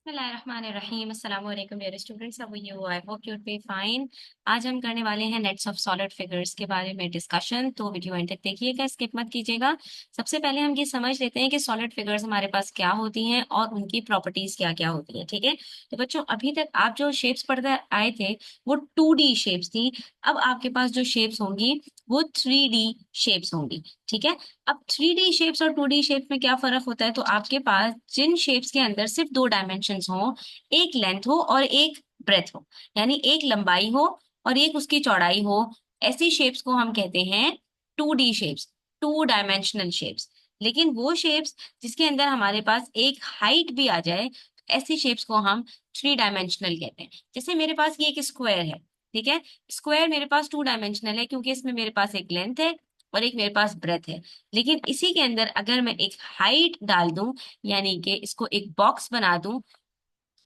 बिस्मिल्लाहिर्रहमानिर्रहीम अस्सलाम वालेकुम dear students, how are you? I hope you be fine. आज हम करने वाले हैं नेट्स ऑफ सॉलिड फिगर्स के बारे में डिस्कशन। तो वीडियो एंड तक देखिएगा, स्किप मत कीजिएगा। सबसे पहले हम ये समझ लेते हैं कि सॉलिड फिगर्स हमारे पास क्या होती हैं और उनकी प्रॉपर्टीज क्या क्या होती हैं। ठीक है, तो बच्चों अभी तक आप जो शेप्स पढ़ते आए थे वो 2D शेप्स थी। अब आपके पास जो शेप्स होंगी वो 3D शेप्स होंगी। ठीक है, अब 3D शेप्स और 2D शेप्स में क्या फर्क होता है? तो आपके पास जिन शेप्स के अंदर सिर्फ दो डायमेंशंस हो, एक लेंथ हो और एक ब्रेथ हो, यानी एक लंबाई हो और एक उसकी चौड़ाई हो, ऐसी शेप्स को हम कहते हैं 2D शेप्स, 2 डायमेंशनल शेप्स। लेकिन वो शेप्स जिसके अंदर हमारे पास एक हाइट भी आ जाए, ऐसी शेप्स को हम 3 डायमेंशनल कहते हैं। जैसे मेरे पास ये एक स्क्वायर है। ठीक है, स्क्वायर मेरे पास 2 डायमेंशनल है क्योंकि इसमें मेरे पास एक लेंथ है और एक मेरे पास ब्रेथ है। लेकिन इसी के अंदर अगर मैं एक हाइट डाल दूं, यानी कि इसको एक बॉक्स बना दूं,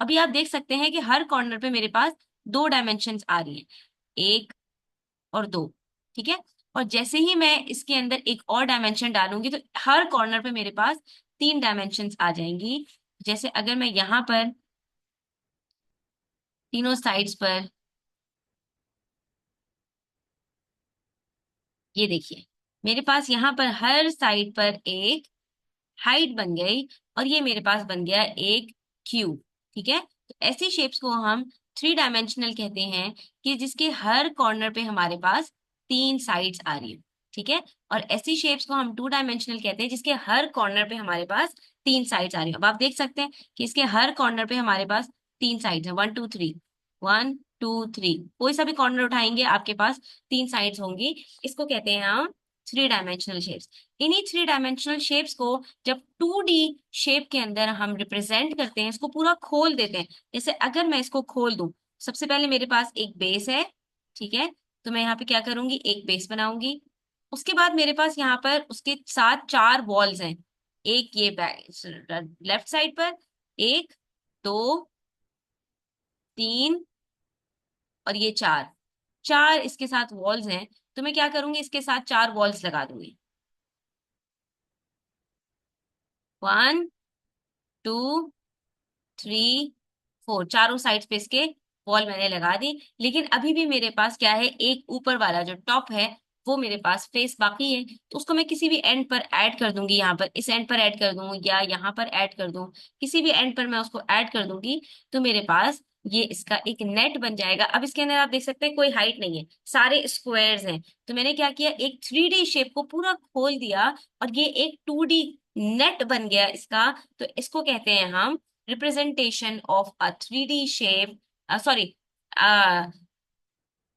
अभी आप देख सकते हैं कि हर कॉर्नर पे मेरे पास 2 डायमेंशंस आ रही हैं, एक और दो। ठीक है, और जैसे ही मैं इसके अंदर एक और डायमेंशन डालूंगी तो हर कॉर्नर पे मेरे पास 3 डायमेंशंस आ जाएंगी। जैसे अगर मैं यहाँ पर तीनों साइड्स पर, ये देखिए, मेरे पास यहाँ पर हर साइड पर एक हाइट बन गई और ये मेरे पास बन गया एक क्यूब। ठीक है, तो ऐसी शेप्स को हम 3 डायमेंशनल कहते हैं कि जिसके हर कॉर्नर पे हमारे पास 3 साइड्स आ रही है। ठीक है, और ऐसी शेप्स को हम 2 डायमेंशनल कहते हैं जिसके हर कॉर्नर पे हमारे पास 3 साइड्स आ रही है। अब आप देख सकते हैं कि इसके हर कॉर्नर पे हमारे पास 3 साइड्स हैं, 1 2 3, 1 2 3। कोई सा भी कॉर्नर उठाएंगे आपके पास 3 साइड्स होंगी। इसको कहते हैं हम 3 डायमेंशनल शेप्स। इन्हीं 3 डायमेंशनल शेप्स को जब 2D शेप के अंदर हम रिप्रेजेंट करते हैं, इसको पूरा खोल देते हैं। जैसे अगर मैं इसको खोल दूं, सबसे पहले मेरे पास एक बेस है। ठीक है, तो मैं यहाँ पे क्या करूंगी, एक बेस बनाऊंगी। उसके बाद मेरे पास यहाँ पर उसके साथ 4 वॉल्स हैं। एक ये लेफ्ट साइड पर, एक, दो, तीन और ये चार, चार इसके साथ वॉल्स हैं। तो मैं क्या करूंगी, इसके साथ 4 वॉल्स लगा दूंगी। 1 2 3 4, चारों साइड्स पे इसके वॉल मैंने लगा दी। लेकिन अभी भी मेरे पास क्या है, एक ऊपर वाला जो टॉप है वो मेरे पास फेस बाकी है। तो उसको मैं किसी भी एंड पर ऐड कर दूंगी, यहाँ पर इस एंड पर ऐड कर दूं या यहाँ पर ऐड कर दूं, किसी भी एंड पर मैं उसको ऐड कर दूंगी। तो मेरे पास ये इसका एक नेट बन जाएगा। अब इसके अंदर आप देख सकते हैं कोई हाइट नहीं है, सारे स्क्वायर्स हैं। तो मैंने क्या किया, एक 3D शेप को पूरा खोल दिया और ये एक 2D नेट बन गया इसका। तो इसको कहते हैं हम representation of a 3D shape, sorry,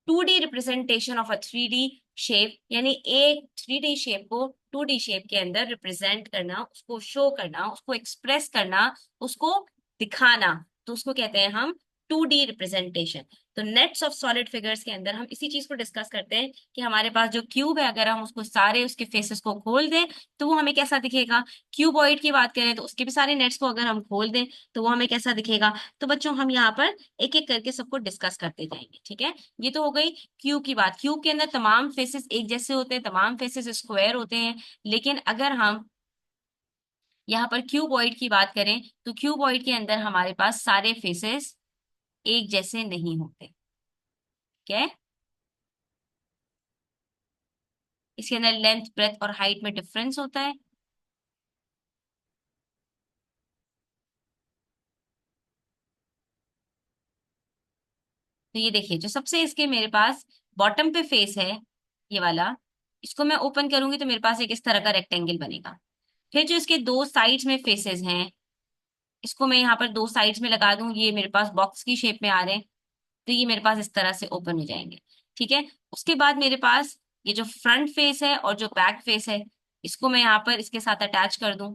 2D representation of a 3D shape, यानी एक 3D शेप को 2D शेप के अंदर रिप्रेजेंट करना, उसको शो करना, उसको एक्सप्रेस करना, उसको दिखाना। तो उसको कहते हैं हम 2D रिप्रेजेंटेशन। तो नेट्स ऑफ सॉलिड फिगर्स के अंदर हम इसी चीज को डिस्कस करते हैं कि हमारे पास जो क्यूब है, अगर हम उसको सारे उसके फेसेस को खोल दें तो वो हमें कैसा दिखेगा। क्यूबॉइड की बात करें तो उसके भी सारे नेट्स को अगर हम खोल दें तो वो हमें कैसा दिखेगा। तो बच्चों हम यहाँ पर एक एक करके सबको डिस्कस करते जाएंगे। ठीक है, ये तो हो गई क्यूब की बात। क्यूब के अंदर तमाम फेसेस एक जैसे होते हैं, तमाम फेसेस स्क्वायर होते हैं। लेकिन अगर हम यहाँ पर क्यूबॉइड की बात करें तो क्यूबॉइड के अंदर हमारे पास सारे फेसेस एक जैसे नहीं होते। ठीक है, इसके अंदर लेंथ, ब्रेथ और हाइट में डिफरेंस होता है। तो ये देखिए, जो सबसे इसके मेरे पास बॉटम पे फेस है, ये वाला, इसको मैं ओपन करूंगी तो मेरे पास एक इस तरह का रेक्टेंगल बनेगा। फिर जो इसके दो साइड्स में फेसेस हैं, इसको मैं यहाँ पर दो साइड्स में लगा दूं, ये मेरे पास बॉक्स की शेप में आ रहे हैं। तो ये मेरे पास इस तरह से ओपन हो जाएंगे। ठीक है, उसके बाद मेरे पास ये जो फ्रंट फेस है और जो बैक फेस है, इसको मैं यहाँ पर इसके साथ अटैच कर दूं।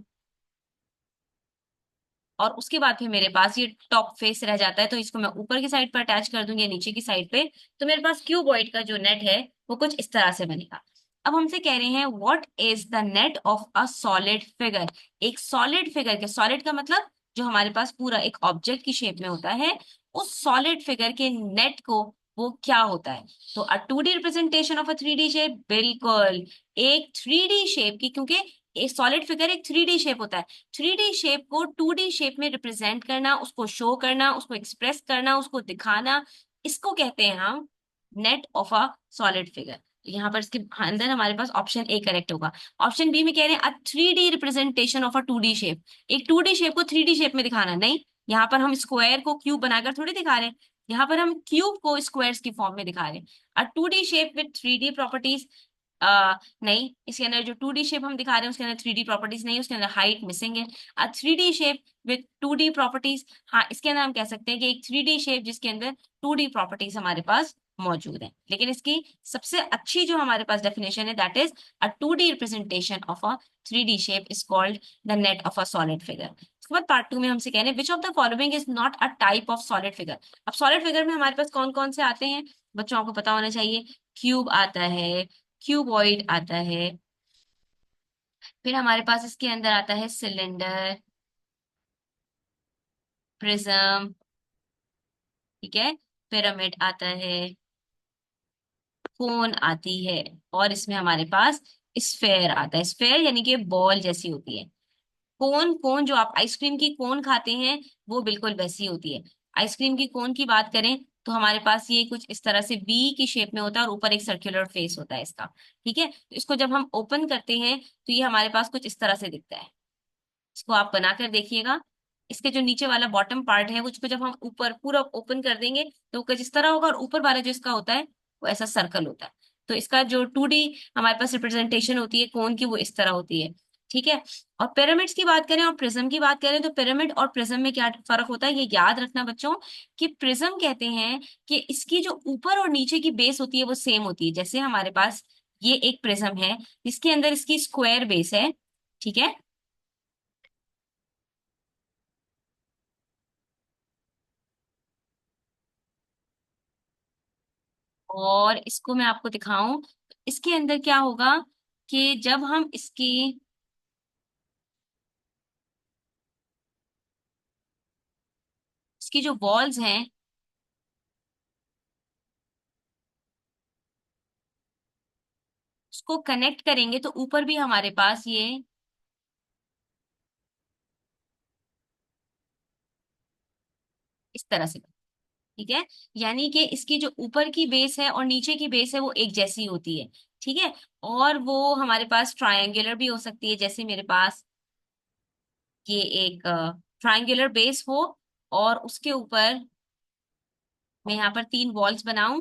और उसके बाद फिर मेरे पास ये टॉप फेस रह जाता है, तो इसको मैं ऊपर की साइड पर अटैच कर दूंगी या नीचे की साइड पे। तो मेरे पास क्यूबॉइड का जो नेट है वो कुछ इस तरह से बनेगा। अब हमसे कह रहे हैं what is the net of a solid figure. एक सॉलिड फिगर के, सॉलिड का मतलब जो हमारे पास पूरा एक ऑब्जेक्ट की शेप में होता है, उस सॉलिड फिगर के नेट को वो क्या होता है। तो अ 2D representation of a 3D shape, बिल्कुल एक 3D शेप की, क्योंकि एक सॉलिड फिगर एक 3D शेप होता है। 3D शेप को 2D शेप में रिप्रेजेंट करना, उसको शो करना, उसको एक्सप्रेस करना, उसको दिखाना, इसको कहते हैं हम net of a solid figure. यहाँ पर इसके अंदर हमारे पास ऑप्शन ए करेक्ट होगा। ऑप्शन बी में कह रहे हैं अ 3D representation of a 2D shape. एक 2D शेप को 3D शेप में दिखाना, नहीं, यहाँ पर हम स्क्वायर को क्यूब बनाकर थोड़ी दिखा रहे हैं, यहाँ पर हम क्यूब को स्क्वायर्स की फॉर्म में दिखा रहे हैं। अ 2D shape with 3D properties, नहीं, इसके अंदर जो 2D शेप हम दिखा रहे हैं उसके अंदर 3D प्रॉपर्टीज नहीं, उसके अंदर हाइट मिसिंग है। अ 3D shape with 2D properties, हाँ, इसके अंदर हम कह सकते हैं कि एक 3D शेप जिसके अंदर 2D प्रॉपर्टीज हमारे पास मौजूद है। लेकिन इसकी सबसे अच्छी जो हमारे पास डेफिनेशन है that is a 2D representation of a 3D shape is called the net of a solid figure. उसके बाद पार्ट 2 में हमसे कह रहे हैं which of the following is not a type of solid figure. अब सॉलिड फिगर में हमारे पास कौन कौन से आते हैं, बच्चों को पता होना चाहिए। क्यूब आता है, क्यूबॉइड आता है, फिर हमारे पास इसके अंदर आता है सिलेंडर, प्रिज्म, ठीक है, पिरामिड आता है, कोन आती है, और इसमें हमारे पास स्फेयर आता है। स्फेयर यानी कि बॉल जैसी होती है। कोन, कोन जो आप आइसक्रीम की कोन खाते हैं वो बिल्कुल वैसी होती है। आइसक्रीम की कोन की बात करें तो हमारे पास ये कुछ इस तरह से वी की शेप में होता है और ऊपर एक सर्कुलर फेस होता है इसका, ठीक है। तो इसको जब हम ओपन करते हैं तो ये हमारे पास कुछ इस तरह से दिखता है। इसको आप बनाकर देखिएगा। इसके जो नीचे वाला बॉटम पार्ट है उसको जब हम ऊपर पूरा ओपन कर देंगे तो वो कुछ इस तरह होगा, और ऊपर वाला जो इसका होता है वो ऐसा सर्कल होता है। तो इसका जो 2D हमारे पास रिप्रेजेंटेशन होती है कोन की वो इस तरह होती है, ठीक है। और पिरामिड्स की बात करें और प्रिज्म की बात करें तो पिरामिड और प्रिज्म में क्या फर्क होता है ये याद रखना बच्चों, कि प्रिज्म कहते हैं कि इसकी जो ऊपर और नीचे की बेस होती है वो सेम होती है। जैसे हमारे पास ये एक प्रिज्म है जिसके अंदर इसकी स्क्वायर बेस है, ठीक है। और इसको मैं आपको दिखाऊं, इसके अंदर क्या होगा कि जब हम इसकी जो वॉल्स हैं उसको कनेक्ट करेंगे तो ऊपर भी हमारे पास ये इस तरह से, ठीक है। यानी कि इसकी जो ऊपर की बेस है और नीचे की बेस है वो एक जैसी होती है, ठीक है। और वो हमारे पास ट्रायंगुलर भी हो सकती है, जैसे मेरे पास ये एक ट्रायंगुलर बेस हो और उसके ऊपर मैं यहाँ पर 3 वॉल्स बनाऊं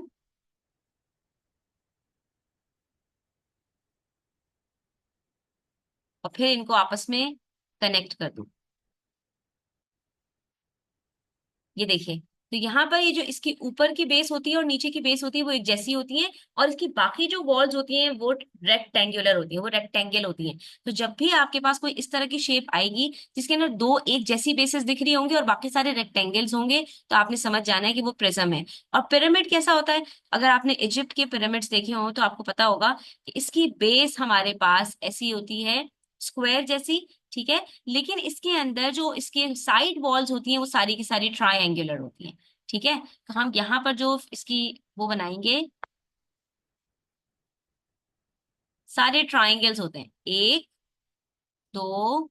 और फिर इनको आपस में कनेक्ट कर दूं। ये देखिए, तो यहाँ पर ये जो इसकी ऊपर की बेस होती है और नीचे की बेस होती है वो एक जैसी होती है, और इसकी बाकी जो वॉल्स होती हैं वो रेक्टेंगुलर होती है, वो रेक्टेंगल होती है। तो जब भी आपके पास कोई इस तरह की शेप आएगी जिसके अंदर दो एक जैसी बेसेस दिख रही होंगी और बाकी सारे रेक्टेंगल्स होंगे, तो आपने समझ जाना है कि वो प्रिज्म है। और पिरामिड कैसा होता है, अगर आपने इजिप्ट के पिरामिड्स देखे हो तो आपको पता होगा कि इसकी बेस हमारे पास ऐसी होती है, स्क्वायर जैसी, ठीक है। लेकिन इसके अंदर जो इसके साइड वॉल्स होती हैं वो सारी की सारी ट्रायंगुलर होती हैं, ठीक है। तो हम यहाँ पर जो इसकी वो बनाएंगे, सारे ट्रायंगल्स होते हैं, एक, दो,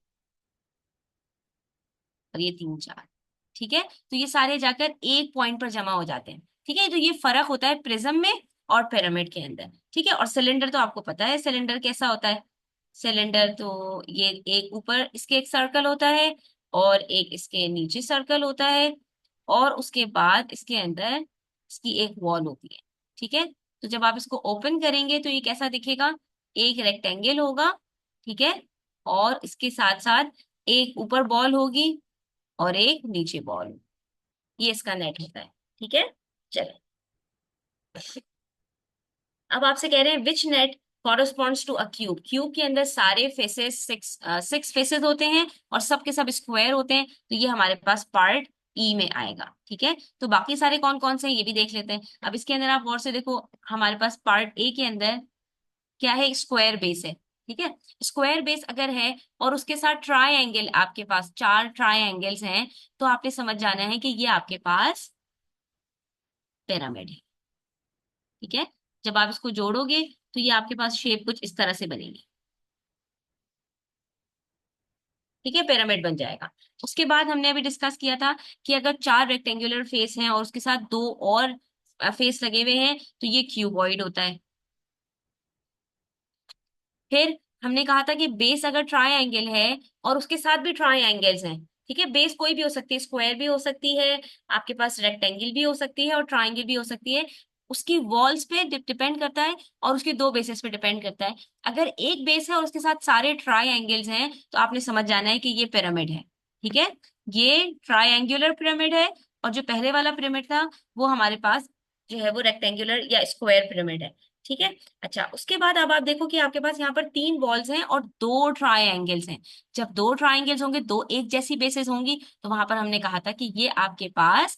और ये तीन, चार, ठीक है। तो ये सारे जाकर एक पॉइंट पर जमा हो जाते हैं, ठीक है। तो ये फर्क होता है प्रिज्म में और पिरामिड के अंदर, ठीक है। और सिलेंडर तो आपको पता है सिलेंडर कैसा होता है। सिलेंडर तो ये एक ऊपर इसके एक सर्कल होता है और एक इसके नीचे सर्कल होता है, और उसके बाद इसके अंदर इसकी एक वॉल होती है, ठीक है। तो जब आप इसको ओपन करेंगे तो ये कैसा दिखेगा, एक रेक्टेंगल होगा, ठीक है। और इसके साथ साथ एक ऊपर बॉल होगी और एक नीचे बॉल, ये इसका नेट होता है, ठीक है। चलो, अब आपसे कह रहे हैं which net corresponds to a cube. Cube के अंदर सारे फेसेस सिक्स फेसेस होते हैं और सब के सब स्क्वायर होते हैं, तो ये हमारे पास पार्ट ई में आएगा, ठीक है। तो बाकी सारे कौन कौन से हैं ये भी देख लेते हैं। अब इसके अंदर आप गौर से देखो, हमारे पास पार्ट ए के अंदर क्या है, स्क्वायर बेस है, ठीक है। स्क्वायर बेस अगर है और उसके साथ ट्राई आपके पास 4 ट्राई हैं, तो आपने समझ जाना है कि ये आपके पास पिरामिड है, ठीक है। जब आप इसको जोड़ोगे तो ये आपके पास शेप कुछ इस तरह से बनेगी। ठीक है, पिरामिड बन जाएगा। उसके बाद हमने अभी डिस्कस किया था कि अगर 4 रेक्टेंगुलर फेस हैं और उसके साथ 2 और फेस लगे हुए हैं तो ये क्यूबॉइड होता है। फिर हमने कहा था कि बेस अगर ट्रायंगल है और उसके साथ भी ट्रायंगल्स हैं, ठीक है, बेस कोई भी हो सकती है, स्क्वायर भी हो सकती है, आपके पास रेक्टेंगल भी हो सकती है और ट्रायंगल भी हो सकती है, उसकी वॉल्स पे डिपेंड करता है और उसके दो बेसिस पे डिपेंड करता है। अगर एक बेस है और उसके साथ सारे ट्रायंगल्स हैं तो आपने समझ जाना है कि ये पिरामिड है। ठीक है, ये ट्रायंगुलर पिरामिड है और जो पहले वाला पिरामिड था वो हमारे पास जो है वो रेक्टेंगुलर या स्क्वायर पिरामिड है। ठीक है। अच्छा, उसके बाद अब आप देखो कि आपके पास यहाँ पर 3 वॉल्स हैं और 2 ट्रायंगल्स हैं। जब 2 ट्रायंगल्स होंगे, दो एक जैसी बेसेस होंगी, तो वहां पर हमने कहा था कि ये आपके पास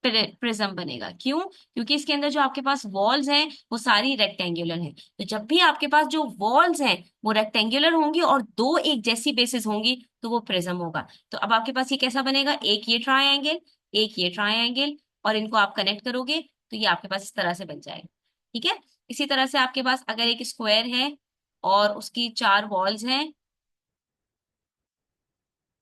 प्रिज्म बनेगा। क्यों? क्योंकि इसके अंदर जो आपके पास वॉल्स हैं वो सारी रेक्टेंगुलर हैं। तो जब भी आपके पास जो वॉल्स हैं वो रेक्टेंगुलर होंगी और दो एक जैसी बेसेस होंगी तो वो प्रिज्म होगा। तो अब आपके पास ये कैसा बनेगा, एक ये ट्रायंगल, एक ये ट्रायंगल, और इनको आप कनेक्ट करोगे तो ये आपके पास इस तरह से बन जाएगा। ठीक है। इसी तरह से आपके पास अगर एक स्क्वायर है और उसकी 4 वॉल्स हैं,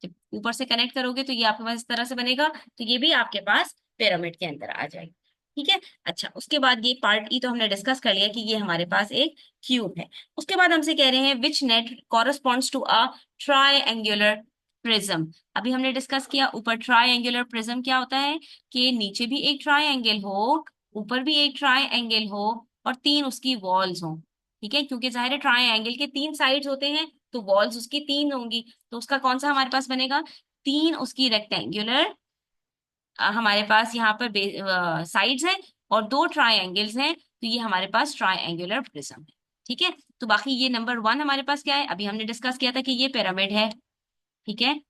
जब ऊपर से कनेक्ट करोगे तो ये आपके पास इस तरह से बनेगा, तो ये भी आपके पास पिरामिड के अंदर आ जाएगी। ठीक है। अच्छा, उसके बाद ये पार्ट ई तो हमने डिस्कस कर लिया कि ये हमारे पास एक क्यूब है। उसके बाद हमसे कह रहे हैं which net corresponds to a triangular prism. अभी हमने डिस्कस किया ऊपर ट्रायंगुलर प्रिज्म क्या होता है, कि नीचे भी एक ट्रायंगल हो, ऊपर भी एक ट्रायंगल हो और 3 उसकी वॉल्स हो। ठीक है, क्योंकि जाहिर है ट्रायंगल के 3 साइड्स होते हैं तो वॉल्स उसकी 3 होंगी। तो उसका कौन सा हमारे पास बनेगा, 3 उसकी रेक्टेंगुलर हमारे पास यहाँ पर साइड्स हैं और 2 ट्रायंगल्स हैं, तो ये हमारे पास ट्रायंगुलर प्रिज्म है। ठीक है। तो बाकी ये नंबर 1 हमारे पास क्या है, अभी हमने डिस्कस किया था कि ये पिरामिड है। ठीक है।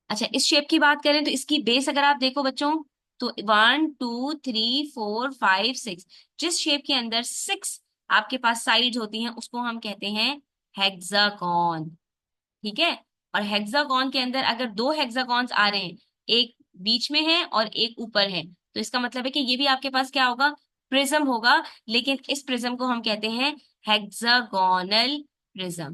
अच्छा, इस शेप की बात करें तो इसकी बेस अगर आप देखो बच्चों, तो 1 2 3 4 5 6, जिस शेप के अंदर 6 आपके पास साइड्स होती हैं उसको हम कहते हैं हेक्सागोन। ठीक है। और हेक्सागोन के अंदर अगर 2 हेक्सागॉन्स आ रहे हैं, एक बीच में है और एक ऊपर है, तो इसका मतलब है कि ये भी आपके पास क्या होगा, प्रिज्म होगा। लेकिन इस प्रिज्म को हम कहते हैं हेक्सागोनल प्रिज्म,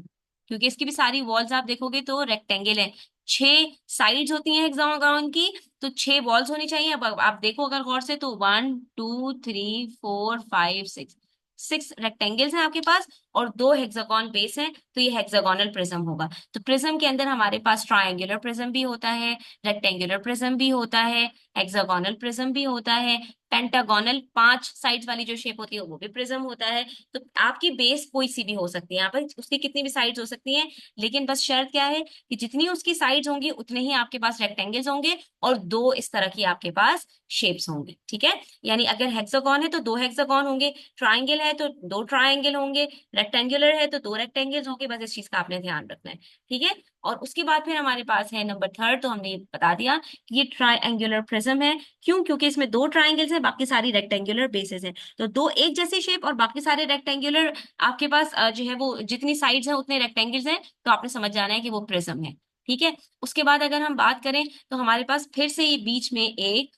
क्योंकि इसकी भी सारी वॉल्स आप देखोगे तो रेक्टेंगल है। 6 साइड्स होती हैं हेक्सागोन की, तो 6 वॉल्स होनी चाहिए। अब आप देखो अगर गौर से, तो 1 2 3 4 5 6, 6 रेक्टेंगल्स हैं आपके पास और 2 हेक्सागोन बेस हैं, तो ये हेक्सागोनल प्रिज्म होगा। तो प्रिज्म के अंदर हमारे पास ट्रायंगुलर प्रिज्म भी होता है, रेक्टेंगुलर प्रिज्म भी होता है, हेक्सागोनल प्रिज्म भी होता है, पेंटागोनल 5 साइड्स वाली जो शेप होती है वो भी प्रिज्म होता है। तो आपकी बेस कोई सी भी हो सकती है, यहाँ पर उसकी कितनी भी साइड्स हो सकती हैं, लेकिन बस शर्त क्या है कि जितनी उसकी साइड्स होंगी उतने ही आपके पास रेक्टेंगल्स होंगे और 2 इस तरह की आपके पास शेप्स होंगे। ठीक है। यानी अगर हेक्सागोन है तो 2 हेक्सागोन होंगे, ट्राइंगल है तो 2 ट्राइंगल होंगे, रेक्टेंगुलर है तो 2 रेक्टेंगल्स होंगे। बस इस चीज का आपने ध्यान रखना है। ठीक है। और उसके बाद फिर हमारे पास है नंबर 3, तो हमने ये बता दिया कि ये ट्रायंगुलर प्रिज्म है। क्यों? क्योंकि इसमें 2 ट्राइंगल्स हैं, बाकी सारी रेक्टेंगुलर बेसेस हैं। तो 2 एक जैसी शेप और बाकी सारे रेक्टेंगुलर आपके पास जो है वो जितनी साइड्स हैं उतने रेक्टेंगल्स हैं, तो आपने समझ जाना है कि वो प्रिज्म है। ठीक है। उसके बाद अगर हम बात करें तो हमारे पास फिर से ये बीच में एक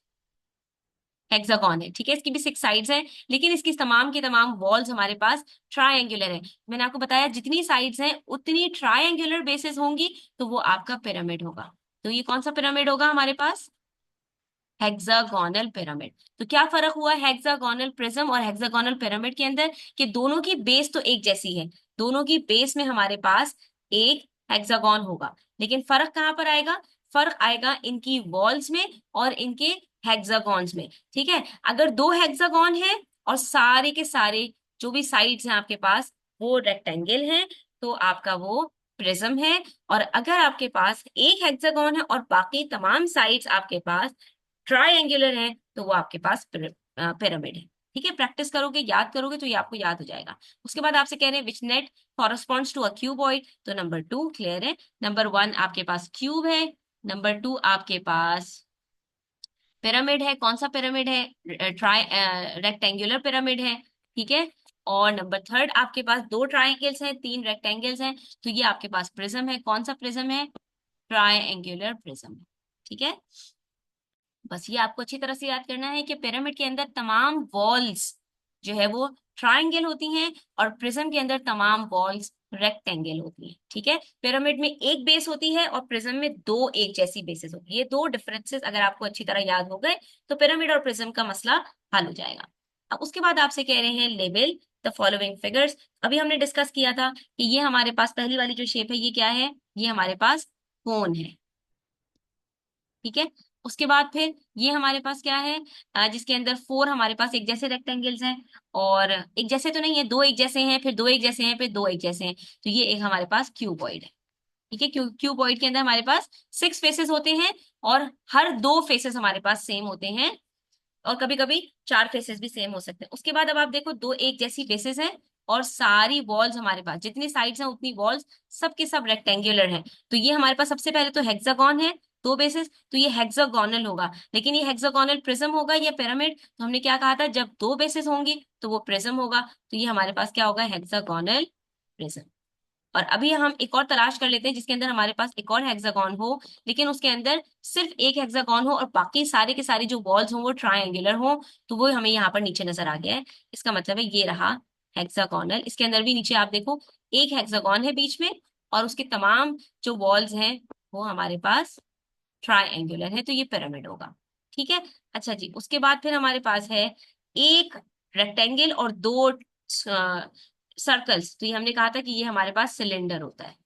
हेक्सागोन है। ठीक है, इसकी भी 6 साइड्स हैं, लेकिन इसकी तमाम की तमाम वॉल्स हमारे पास ट्रायंगुलर है। मैंने आपको बताया जितनी साइड्स हैं उतनी ट्रायंगुलर बेसिस होंगी, तो वो आपका पिरामिड होगा। तो ये कौन सा पिरामिड होगा हमारे पास, हेक्सागोनल पिरामिड। तो क्या फर्क हुआ हेक्सागोनल प्रिज्म और हेक्सागोनल पिरामिड के अंदर, कि दोनों की बेस तो एक जैसी है, दोनों की बेस में हमारे पास एक हेक्सागोन होगा, लेकिन फर्क कहाँ पर आएगा, फर्क आएगा इनकी वॉल्स में और इनके हेक्सागोन्स में। ठीक है। अगर 2 हेक्सागोन है और सारे के सारे जो भी साइड्स हैं आपके पास वो रेक्टेंगल हैं, तो आपका वो प्रिज्म है। और अगर आपके पास एक हेक्सागोन है और बाकी तमाम साइड्स आपके पास ट्रायंगुलर है, तो वो आपके पास पिरामिड है। ठीक है, प्रैक्टिस करोगे, याद करोगे तो ये आपको याद हो जाएगा। उसके बाद आपसे कह रहे हैं which net corresponds to a cuboid, तो नंबर 2 क्लियर है। नंबर 1 आपके पास क्यूब है, नंबर 2 आपके पास पिरामिड है। कौन सा पिरामिड है, रेक्टेंगुलर पिरामिड है। ठीक है। और नंबर 3 आपके पास 2 ट्राइंगल्स हैं, 3 रेक्टेंगल्स हैं, तो ये आपके पास प्रिज्म है। कौन सा प्रिज्म है, ट्रायंगुलर प्रिज्म है। ठीक है। बस ये आपको अच्छी तरह से याद करना है कि पिरामिड के अंदर तमाम वॉल्स जो है वो ट्रायंगल होती हैं और प्रिज्म के अंदर तमाम वॉल्स रेक्टेंगल होती है। ठीक है, पिरामिड में एक बेस होती है और प्रिज्म में दो एक जैसी बेसेस होती है। ये दो डिफरेंसेस अगर आपको अच्छी तरह याद हो गए तो पिरामिड और प्रिज्म का मसला हल हो जाएगा। अब उसके बाद आपसे कह रहे हैं लेबल द फॉलोइंग फिगर्स। अभी हमने डिस्कस किया था कि ये हमारे पास पहली वाली जो शेप है ये क्या है, ये हमारे पास कोन है। ठीक है, उसके बाद फिर ये हमारे पास क्या है, जिसके अंदर फोर हमारे पास एक जैसे रेक्टेंगल्स हैं, और एक जैसे तो नहीं है, दो एक जैसे हैं, फिर दो एक जैसे हैं, फिर दो एक जैसे हैं, तो ये एक हमारे पास क्यूबॉइड है। ठीक है, क्यूबॉइड के अंदर हमारे पास सिक्स फेसेस होते हैं और हर दो फेसेस हमारे पास सेम होते हैं, और कभी कभी चार फेसेस भी सेम हो सकते हैं। उसके बाद अब आप देखो दो एक जैसी फेसेस हैं और सारी वॉल्स हमारे पास जितनी साइड्स हैं उतनी वॉल्स सब के सब रेक्टेंगुलर हैं। तो ये हमारे पास सबसे पहले तो हेक्सागोन है, दो बेसिस, तो ये हेक्सागोनल होगा। लेकिन ये हेक्सागोनल प्रिज्म होगा या पिरामिड, तो हमने क्या कहा था, जब दो बेसिस होंगी तो वो प्रिज्म होगा। तो ये हमारे पास क्या होगा, हेक्सागोनल प्रिज्म। और अभी हम एक और तलाश कर लेते हैं जिसके अंदर हमारे पास एक और हेक्सागोन हो, लेकिन उसके अंदर सिर्फ एक हेक्सागोन हो और बाकी सारे के सारे जो वॉल्स हों वो ट्रायंगुलर हो। तो वो हमें यहाँ पर नीचे नजर आ गया है। इसका मतलब है ये रहा हेक्सागोनल। इसके अंदर भी नीचे आप देखो एक हेक्सागोन है बीच में, और उसके तमाम जो वॉल्स हैं वो हमारे पास ट्रायंगुलर है, तो ये पिरामिड होगा। ठीक है, अच्छा जी, उसके बाद फिर हमारे पास है एक रेक्टेंगल और दो सर्कल्स। तो ये हमने कहा था कि ये हमारे पास सिलेंडर होता है।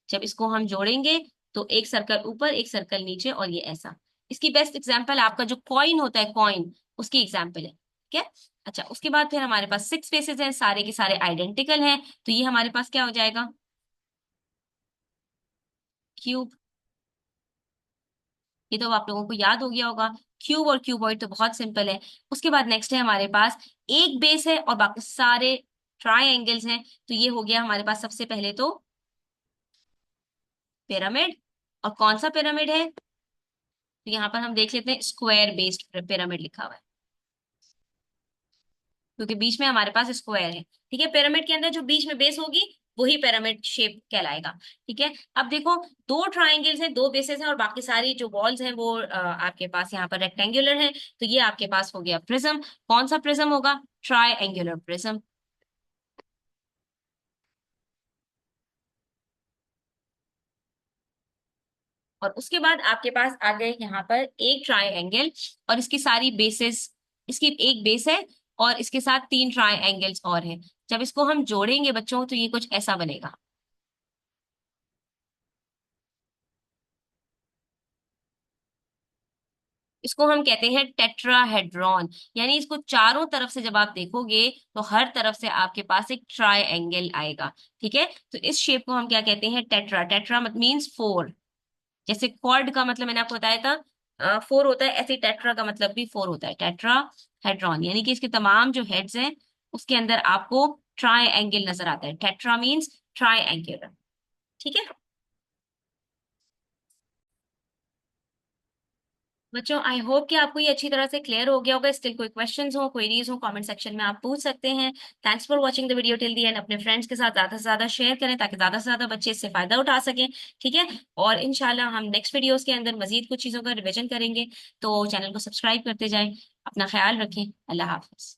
जब इसको हम जोड़ेंगे तो एक सर्कल ऊपर एक सर्कल नीचे, और ये ऐसा। इसकी बेस्ट एग्जांपल आपका जो कॉइन होता है, कॉइन, उसकी एग्जांपल है। ठीक है, अच्छा, उसके बाद फिर हमारे पास सिक्स फेसेस हैं, सारे के सारे आइडेंटिकल हैं, तो ये हमारे पास क्या हो जाएगा, क्यूब। ये तो आप लोगों को याद हो गया होगा। क्यूब और क्यूबॉइड तो बहुत सिंपल है। उसके बाद नेक्स्ट है हमारे पास एक बेस है और बाकी सारे ट्राई हैं, तो ये हो गया हमारे पास सबसे पहले तो पिरामिड। और कौन सा पिरामिड है, तो यहाँ पर हम देख लेते हैं स्क्वायर बेस्ड पिरामिड लिखा हुआ है, क्योंकि बीच में हमारे पास स्क्वायर है। ठीक है, पिरामिड के अंदर जो बीच में बेस होगी वही पिरामिड शेप कहलाएगा। ठीक है, अब देखो दो ट्राइंगल्स हैं, दो बेसेस हैं, और बाकी सारी जो वॉल्स हैं वो आपके पास यहाँ पर रेक्टेंगुलर है, तो ये आपके पास हो गया प्रिज्म। कौन सा प्रिज्म होगा, ट्राइंगुलर प्रिज्म। और उसके बाद आपके पास आ गए यहाँ पर एक ट्राइंगल, और इसकी सारी बेसेस, इसकी एक बेस है और इसके साथ तीन ट्राइंगल्स और हैं। जब इसको हम जोड़ेंगे बच्चों तो ये कुछ ऐसा बनेगा। इसको हम कहते हैं टेट्राहेड्रॉन। यानी इसको चारों तरफ से जब आप देखोगे तो हर तरफ से आपके पास एक ट्राइंगल आएगा। ठीक है, तो इस शेप को हम क्या कहते हैं, टेट्रा। Tetra means four. जैसे क्वाड का मतलब मैंने आपको बताया था फोर होता है, ऐसे टेट्रा का मतलब भी फोर होता है, टेट्रा हेड्रॉन। यानी कि इसके तमाम जो हेड्स हैं उसके अंदर आपको ट्राई नजर आता है। Tetra means try. ठीक है बच्चों, आई होप कि आपको ये अच्छी तरह से क्लियर हो गया होगा। स्टिल कोई क्वेश्चंस हो, क्वेरीज हो, कमेंट सेक्शन में आप पूछ सकते हैं। Thanks for watching the video till the and. अपने फ्रेंड्स के साथ ज्यादा से ज्यादा शेयर करें ताकि ज्यादा से ज्यादा बच्चे इससे फायदा उठा सकें। ठीक है, और इंशाल्लाह हम नेक्स्ट वीडियोस के अंदर मजीद कुछ चीजों का रिविजन करेंगे, तो चैनल को सब्सक्राइब करते जाएं। अपना ख्याल रखें, अल्लाह हाफिज।